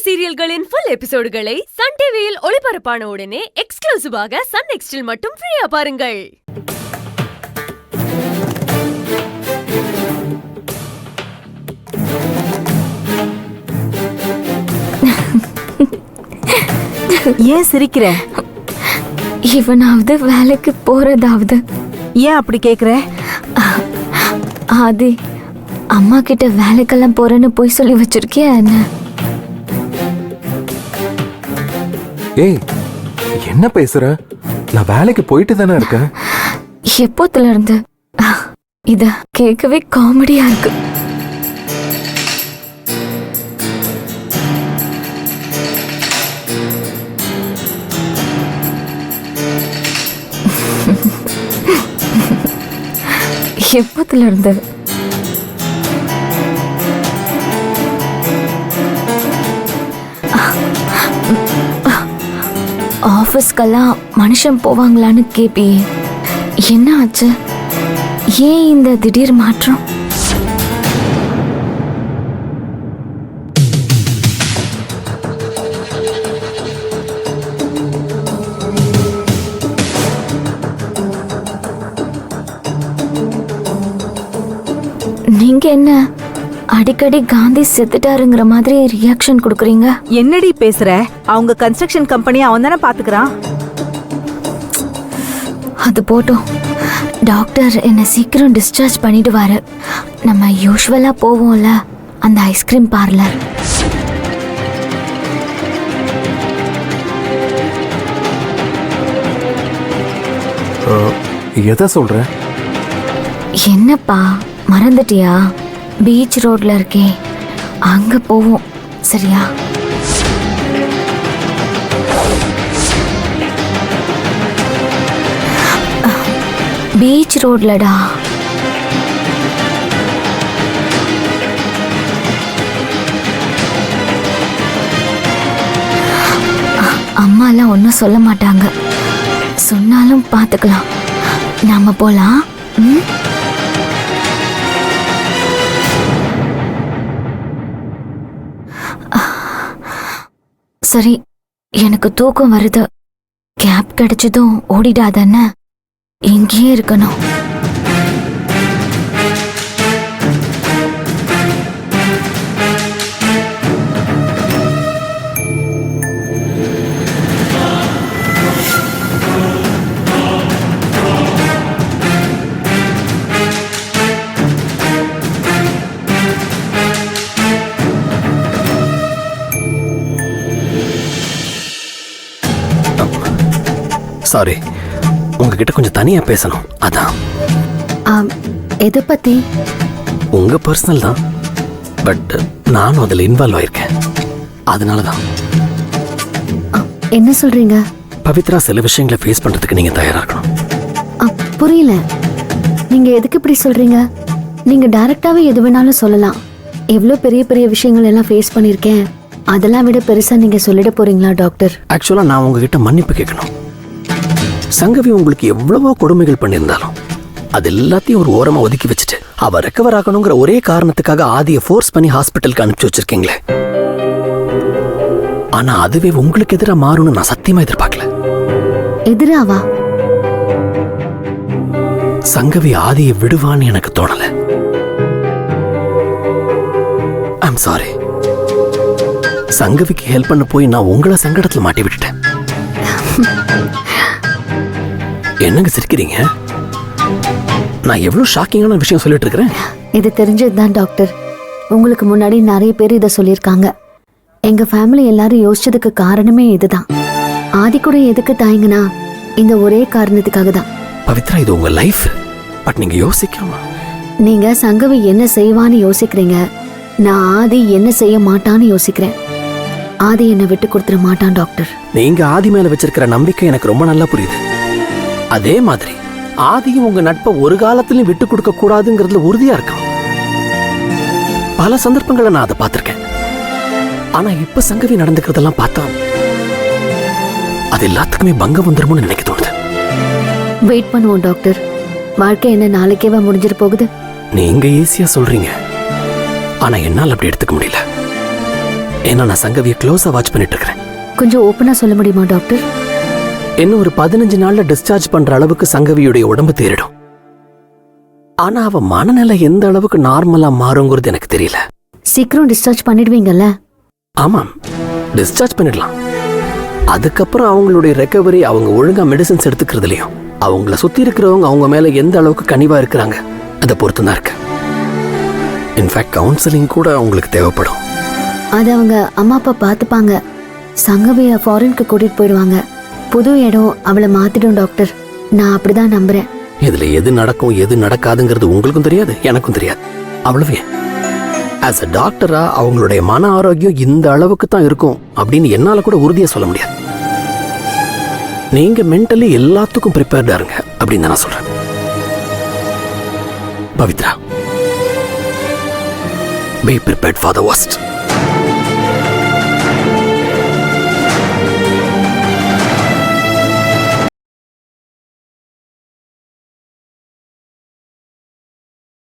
சீரியல்களின் full எபிசோடுகளை Sun டிவியில் ஒளிபரப்பான உடனே எக்ஸ்க்ளூசிவாக சன் நெக்ஸ்டில் மட்டும் ஃப்ரீயா பாருங்கள். ஏன் சிரிக்கிற? இவனாவது வேலைக்கு போறதாவது. ஏன் அப்படி கேக்குற? ஆதி, அம்மா கிட்ட வேலைக்கெல்லாம் போறேன்னு போய் சொல்லி வச்சிருக்கியா என்ன? ஏய், என்ன பேசுற? நான் வேலைக்கு போயிட்டு தானே இருக்கேன். எப்போத்துல இருந்து? இத கேட்கவே காமெடியா இருக்கு. எப்போத்துல இருந்து? ஆபீஸ்க்கெல்லாம் மனுஷன் போவாங்களான்னு கேப்பியே, என்ன ஆச்சு? ஏன் இந்த திடீர் மாற்றம்? நீங்க என்ன அடிக்கடி காந்தி செத்துட்டாருங்கிற மாதிரி ரியாக்ஷன் கொடுக்குறீங்க? என்னடி பேசுற? அவங்க கன்ஸ்ட்ரக்ஷன் கம்பெனி அவன் தானே பாத்துக்கிறான். அது போட்டோம். டாக்டர் என்ன சீக்கிரம் டிஸ்சார்ஜ் பண்ணிடுவாரு. நம்ம யூஸ்வலா போவோம்ல அந்த ஐஸ்கிரீம் பார்லர். எதை சொல்ற? என்னப்பா மறந்துட்டியா? பீச் ரோட்ல இருக்கே, அங்க போவோம் சரியா? பீச் ரோட்லடா. அம்மாலாம் ஒன்றும் சொல்ல மாட்டாங்க, சொன்னாலும் பார்த்துக்கலாம். நாம போலாம். சரி, எனக்கு தூக்கம் வருது. கேப் கிடைச்சதும் ஓடிடாதன்னு இங்கேயே இருக்கணும். சாரி, உங்ககிட்ட கொஞ்சம் தனியா பேசணும். அதான். எதை பத்தி? உங்க பர்சனல் தான், பட் நானும் அதுல இன்வால்வ் ஆயிருக்கேன். அதனாலதான். என்ன சொல்றீங்க? பவித்ரா சில விஷயங்களை ஃபேஸ் பண்றதுக்கு நீங்க தயாரா இருக்கணும். புரியல, நீங்க எதுக்கு இப்படி சொல்றீங்க? நீங்க டைரக்டாவே எது வேணாலும் சொல்லலாம். எவ்வளவு பெரிய பெரிய விஷயங்கள் எல்லாம் ஃபேஸ் பண்ணிருக்கேன், அதெல்லாம் விட பெருசா நீங்க சொல்லிட போறீங்களா டாக்டர்? ஆக்சுவலா நான் உங்ககிட்ட மன்னிப்பு கேட்கணும். சங்கவி உங்களுக்கு எவ்வளவோ கொடுமைகள் பண்ணியிருந்தாலும் அது எல்லாத்தையும் ஒரு ஓரமா ஒதுக்கி வச்சுட்டு அவ ரெக்கவர் ஆகணுங்கிற ஒரே காரணத்துக்காக ஆதியை ஃபோர்ஸ் பண்ணி ஹாஸ்பிட்டலுக்கு அனுப்பிச்சு வச்சிருக்கீங்களே. ஆனா அதுவே உங்களுக்கு எதிராக மாறும்னு நான் சத்தியமா எதிர்பார்க்கல. எதிராவா? சங்கவி ஆதியை விடுவான்னு எனக்கு தோணல. I'm sorry. சங்கவிக்கு ஹெல்ப் பண்ண போய் நான் உங்களை சங்கடத்துல மாட்டி விட்டுட்டேன். என்னங்க சிரிக்கிறீங்க? நான் எவ்வளவு ஷாக்கிங்கான விஷயம் சொல்லிட்டு இருக்கிறேன். இது தெரிஞ்சதுதான் டாக்டர். உங்களுக்கு முன்னாடி நிறைய பேர் இதை சொல்லியிருக்காங்க. எங்க ஃபேமிலி எல்லாரும் யோசிச்சதுக்கு காரணமே இதுதான். ஆதி கூட எதுக்கு தாயங்கனா இந்த ஒரே காரணத்துக்காக தான். பவித்ரா, இது உங்க லைஃப், பட் நீங்க யோசிக்காம. நீங்க சங்கவி என்ன செய்வான்னு யோசிக்கிறீங்க, நான் ஆதி என்ன செய்ய மாட்டான்னு யோசிக்கிறேன். ஆதி என்னை விட்டு கொடுத்துட மாட்டான் டாக்டர். நீங்க ஆதி மேல வச்சிருக்கிற நம்பிக்கை எனக்கு ரொம்ப நல்லா புரியுது. அதே மாதிரி ஆதியும் உங்க நட்பை ஒரு காலத்திலும் விட்டு கொடுக்க கூடாதுங்கிறதுல உறுதியா இருக்கான். பல சந்தர்ப்பங்களை நான் அதை பார்த்திருக்கேன். ஆனா இப்ப சங்கவி நடந்துக்கிறதெல்லாம் பார்த்தா அது எல்லாத்துக்குமே பங்கம் வந்துருமோன்னு நினைக்க தோணுது. வெயிட் பண்ணுவோம் டாக்டர். வாழ்க்கை என்ன நாளைக்கேவா முடிஞ்சிட்டு போகுது? நீங்க ஈஸியா சொல்றீங்க, ஆனா என்னால் அப்படி எடுத்துக்க முடியல. ஏன்னா நான் சங்கவியை க்ளோஸா வாட்ச் பண்ணிட்டு இருக்கிறேன். கொஞ்சம் ஓப்பனா சொல்ல முடியுமா டாக்டர்? இன்னும் ஒரு 15 நாள்ல டிஸ்சார்ஜ் பண்ற அளவுக்கு சங்கவியுடைய உடம்பு தேறிடும். ஆனா அவ மனநிலை எந்த அளவுக்கு நார்மலா மாறுங்கிறது எனக்கு தெரியல. சீக்கிரம் டிஸ்சார்ஜ் பண்ணிடுவீங்கல்ல? ஆமாம், டிஸ்சார்ஜ் பண்ணிடலாம். அதுக்கப்புறம் அவங்களுடைய ரெக்கவரி, அவங்க ஒழுங்கா மெடிசன்ஸ் எடுத்துக்கிறதுலையும் அவங்கள சுத்தி இருக்கிறவங்க அவங்க மேல எந்த அளவுக்கு கனிவா இருக்கிறாங்க அதை பொறுத்து தான் இருக்கு. இன்ஃபேக்ட் கவுன்சிலிங் கூட அவங்களுக்கு தேவைப்படும். அது அவங்க அம்மா அப்பா பார்த்துப்பாங்க. சங்கவிய ஃபாரினுக்கு கூட்டிட்டு போயிடுவாங்க. புது இடம் அவளை மாத்திடும் டாக்டர். நான் அப்படிதான் நம்புறேன். இதுல எது நடக்கும் எது நடக்காதுங்கிறது உங்களுக்கும் தெரியாது, எனக்கும் தெரியாது. அவ்வளவே. ஆஸ் அ டாக்டரா அவங்களுடைய மன ஆரோக்கியம் இந்த அளவுக்கு தான் இருக்கும் அப்படின்னு என்னால கூட உறுதியா சொல்ல முடியாது. நீங்க மென்டலி எல்லாத்துக்கும் ப்ரிப்பேர்டா இருங்க அப்படின்னு நான் சொல்றேன். Pavithra, be prepared for the worst.